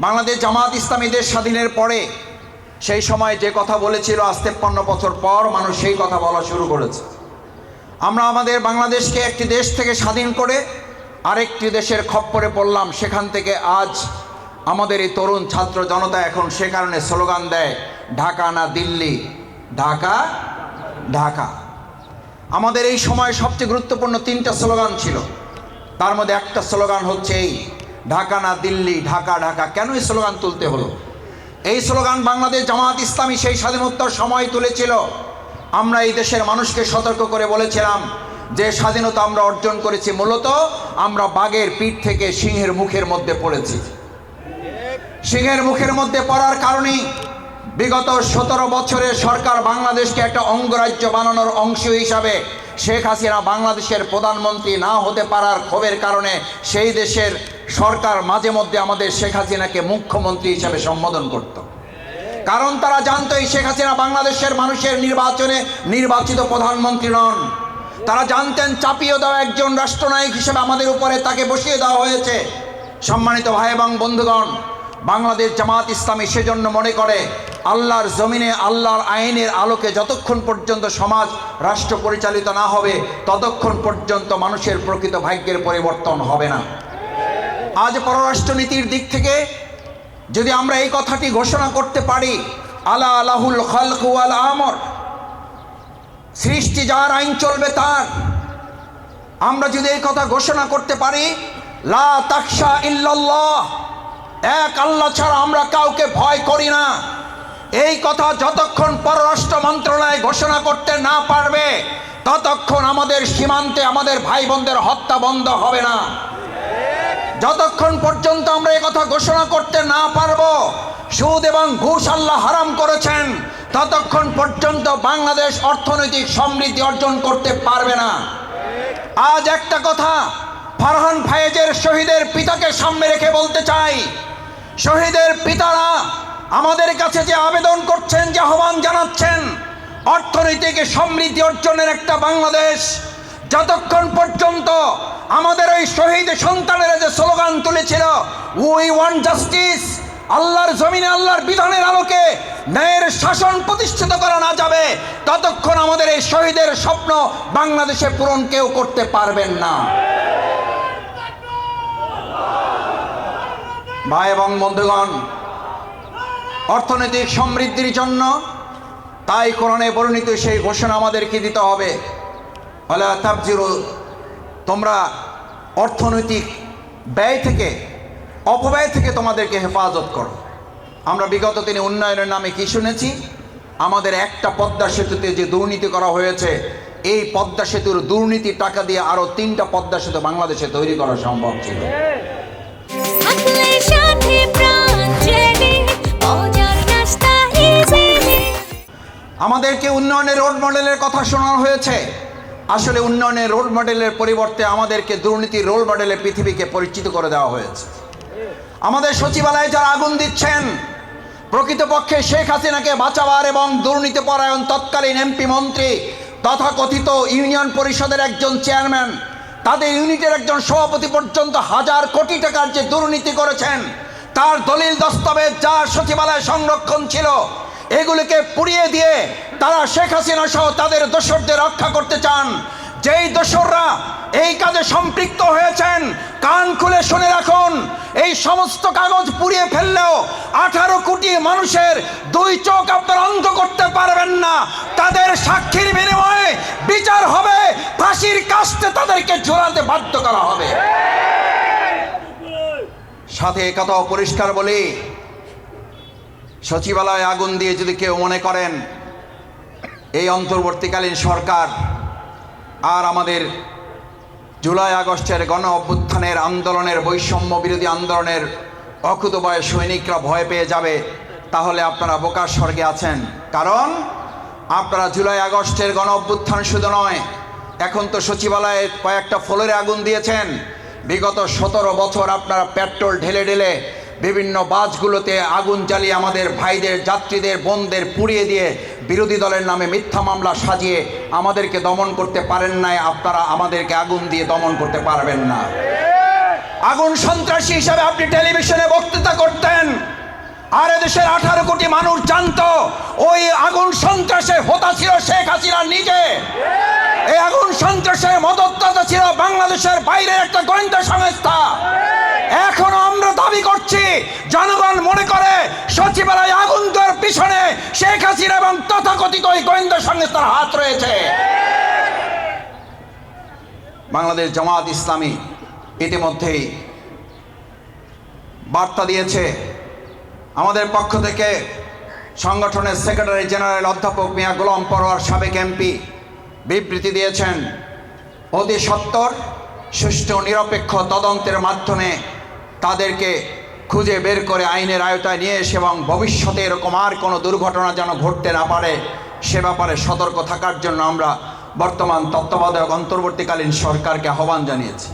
বাংলাদেশ জামাত ইসলামী দেশ স্বাধীনের পরে সেই সময় যে কথা বলেছিল আজ 53 বছর পর মানুষ সেই কথা বলা শুরু করেছে। আমরা আমাদের বাংলাদেশকে একটি দেশ থেকে স্বাধীন করে আরেকটি দেশের খপ্পরে পড়লাম। সেখান থেকে আজ আমাদের এই তরুণ ছাত্র জনতা এখন সে কারণে স্লোগান দেয়, ঢাকা না দিল্লি, ঢাকা ঢাকা। আমাদের এই সময় সবচেয়ে গুরুত্বপূর্ণ 3টা স্লোগান ছিল, তার মধ্যে একটা স্লোগান হচ্ছে এই ঢাকা না দিল্লি, ঢাকা ঢাকা। কেন এই স্লোগান তুলতে হলো? এই স্লোগান বাংলাদেশ জামাত ইসলামী সেই স্বাধীনোত্তর সময় তুলেছিল। আমরা এই দেশের মানুষকে সতর্ক করে বলেছিলাম যে স্বাধীনতা আমরা অর্জন করেছি মূলত আমরা বাঘের পিঠ থেকে সিংহের মুখের মধ্যে পড়েছি। সিংহের মুখের মধ্যে পড়ার কারণেই বিগত 17 বছরে সরকার বাংলাদেশকে একটা অঙ্গরাজ্য বানানোর অংশ হিসাবে শেখ হাসিনা বাংলাদেশের প্রধানমন্ত্রী না হতে পারার ক্ষোভের কারণে সেই দেশের সরকার মাঝে মধ্যে আমাদের শেখ হাসিনাকে মুখ্যমন্ত্রী হিসাবে সম্বোধন করত। কারণ তারা জানতো এই শেখ হাসিনা বাংলাদেশের মানুষের নির্বাচনে নির্বাচিত প্রধানমন্ত্রী নন। তারা জানতেন চাপিয়ে দেওয়া একজন রাষ্ট্রনায়ক হিসেবে আমাদের উপরে তাকে বসিয়ে দেওয়া হয়েছে। সম্মানিত ভাই এবং বন্ধুগণ, বাংলাদেশ জামাত ইসলামী সেজন্য মনে করে আল্লাহর জমিনে আল্লাহর আইনের আলোকে যতক্ষণ পর্যন্ত সমাজ রাষ্ট্র পরিচালিত না হবে ততক্ষণ পর্যন্ত মানুষের প্রকৃত ভাগ্যের পরিবর্তন হবে না। আজ পররাষ্ট্রনীতির দিক থেকে যদি আমরা এই কথাটি ঘোষণা করতে পারি, আলা আলাহুল খালক ওয়াল আমর, সৃষ্টি যার, আইন চলবে তার। আমরা যদি এই কথা ঘোষণা করতে পারি, লা তাখশা ইল্লাল্লাহ, এক আল্লাহ ছাড়া আমরা কাউকে ভয় করি না, এই কথা যতক্ষণ পররাষ্ট্র মন্ত্রণালয় ঘোষণা করতে না পারবে ততক্ষণ আমাদের সীমান্তে আমাদের ভাই বোনদের হত্যা বন্ধ হবে না। যতক্ষণ পর্যন্ত আমরা এই কথা ঘোষণা করতে না পারবো সুদ এবং ঘুষ আল্লাহ হারাম করেছেন ততক্ষণ পর্যন্ত বাংলাদেশ অর্থনৈতিক সমৃদ্ধি অর্জন করতে পারবে না। আজ একটা কথা ফারহান ফায়েজের শহীদের পিতাকে সামনে রেখে বলতে চাই, শহীদের পিতারা আমাদের কাছে যে আবেদন করছেন, যে আহ্বান জানাচ্ছেন অর্থনৈতিক সমৃদ্ধি অর্জনের একটা বাংলাদেশ, যতক্ষণ পর্যন্ত আমাদের ওই শহীদ সন্তানেরা যে স্লোগান তুলেছিল উই ওয়ান্ট জাস্টিস, আল্লাহর জমিনে আল্লাহর বিধানের আলোকে ন্যায়ের শাসন প্রতিষ্ঠিত করা না যাবে ততক্ষণ আমাদের এই শহীদের স্বপ্ন বাংলাদেশে পূরণ কেউ করতে পারবেন না। ভাই এবং বন্ধুগণ, অর্থনৈতিক সমৃদ্ধির জন্য তাই কোরআনে বর্ণিত সেই ঘোষণা আমাদেরকে দিতে হবে, ওয়ালা তাবজিরু, তোমরা অর্থনৈতিক ব্যয় থেকে, অপব্যয় থেকে তোমাদেরকে হেফাজত করো। আমরা বিগত দিনে উন্নয়নের নামে কি শুনেছি? আমাদের একটা পদ্মা সেতুতে যে দুর্নীতি করা হয়েছে, এই পদ্মা সেতুর দুর্নীতির টাকা দিয়ে আরো 3টা পদ্মা সেতু বাংলাদেশে তৈরি করা সম্ভব ছিল। আমাদেরকে উন্নয়নের রোল মডেলের কথা শোনানো হয়েছে, আসলে উন্নয়নের রোল মডেলের পরিবর্তে আমাদেরকে দুর্নীতির রোল মডেলে পৃথিবীকে পরিচিত করে দেওয়া হয়েছে। আমাদের সচিবালয়ে যারা আগুন দিচ্ছেন প্রকৃতপক্ষে শেখ হাসিনাকে বাঁচাবার এবং দুর্নীতি পরায়ণ তৎকালীন এমপি মন্ত্রী তথাকথিত ইউনিয়ন পরিষদের একজন চেয়ারম্যান, তাদের ইউনিটের একজন সভাপতি পর্যন্ত হাজার কোটি টাকার যে দুর্নীতি করেছেন তার দলিল দস্তাবেজ যা সচিবালয়ে সংরক্ষণ ছিল এগুলিকে পুড়িয়ে দিয়ে তারা শেখ হাসিনা সহ তাদের দোসরদের রক্ষা করতে চান। যেই দোসররা এই কাজে সম্পৃক্ত হয়েছেন কান খুলে শুনে রাখুন, এই সমস্ত কাগজ পুড়িয়ে ফেললেও 18 কোটি মানুষের 2 চোখ আপনারা অন্ধ করতে পারবেন না। তাদের সাক্ষীর বিনিময়ে বিচার হবে, ফাঁসির কাস্টে তাদেরকে ঝোলাতে বাধ্য করা হবে। সাথে একথাও পরিষ্কার বলি, সচিবালয়ে আগুন দিয়ে যদি কেউ মনে করেন এই অন্তর্বর্তীকালীন সরকার আর আমাদের জুলাই আগস্টের গণ অভ্যুত্থানের আন্দোলনের, বৈষম্য বিরোধী আন্দোলনের অকুতোভয় সৈনিকরা ভয় পেয়ে যাবে, তাহলে আপনারা বোকার স্বর্গে আছেন। কারণ আপনারা জুলাই আগস্টের গণ অভ্যুত্থান শুধু নয়, এখন তো সচিবালয়ে কয়েকটা ফ্লোরে আগুন দিয়েছেন। বিগত 17 বছর আপনারা পেট্রোল ঢেলে ঢেলে বিভিন্ন বাসগুলোতে আগুন জ্বালিয়ে আমাদের ভাইদের, যাত্রীদের, বোনদের পুড়িয়ে দিয়ে বিরোধী দলের নামে মিথ্যা মামলা সাজিয়ে আমাদেরকে দমন করতে পারেন নাই। আপনারা আমাদেরকে আগুন দিয়ে দমন করতে পারবেন না। আগুন সন্ত্রাসী হিসাবে আপনি টেলিভিশনে বক্তৃতা করতেন, বাংলাদেশের 18 কোটি মানুষ জানতো ওই আগুন সন্ত্রাসে হোতা ছিল শেখ হাসিনা নিজে। এই আগুন সন্ত্রাসের মদতদাতা ছিল বাংলাদেশের বাইরের একটা গোয়েন্দা সংস্থা। এখনো আমরা দাবি করছি, জনগণ মনে করে সচিবালয় আগুন দেওয়ার পিছনে শেখ হাসিনা এবং তথাকথিত ওই গোয়েন্দা সংস্থার হাত রয়েছে। বাংলাদেশ জামাত ইসলামী ইতিমধ্যেই বার্তা দিয়েছে। আমাদের পক্ষ থেকে সংগঠনের সেক্রেটারি জেনারেল অধ্যাপক মিয়া গোলাম পরোয়ার সাবেক এমপি বিবৃতি দিয়েছেন, অতি সত্বর সুষ্ঠু নিরপেক্ষ তদন্তের মাধ্যমে তাদেরকে খুঁজে বের করে আইনের আওতায় নিয়ে এসে এবং ভবিষ্যতে এরকম আর কোনো দুর্ঘটনা যেন ঘটতে না পারে সে ব্যাপারে সতর্ক থাকার জন্য আমরা বর্তমান তত্ত্বাবধায়ক অন্তর্বর্তীকালীন সরকারকে আহ্বান জানিয়েছি।